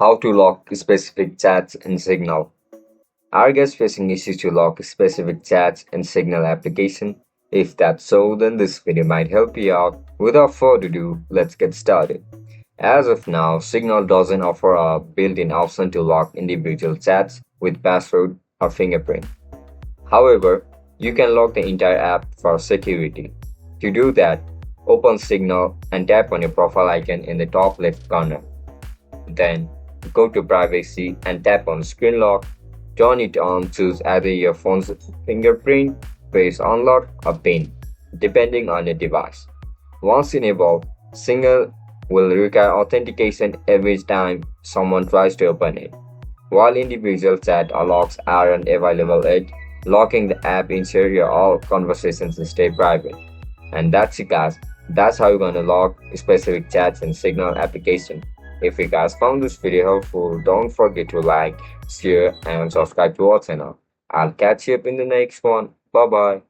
How to lock specific chats in Signal. Are guests facing issues to lock specific chats in Signal application? If that's so, then this video might help you out. Without further ado, let's get started. As of now, Signal doesn't offer a built-in option to lock individual chats with password or fingerprint. However, you can lock the entire app for security. To do that, open Signal and tap on your profile icon in the top left corner. Then, go to Privacy and tap on Screen Lock. Turn it on, choose either your phone's fingerprint, face unlock, or PIN, depending on your device. Once enabled, Signal will require authentication every time someone tries to open it. While individual chat or locks aren't available yet, locking the app ensures your all conversations stay private. And that's it guys. That's how you're gonna lock specific chats in Signal application. If you guys found this video helpful, don't forget to like, share and subscribe to our channel. I'll catch you up in the next one. Bye bye.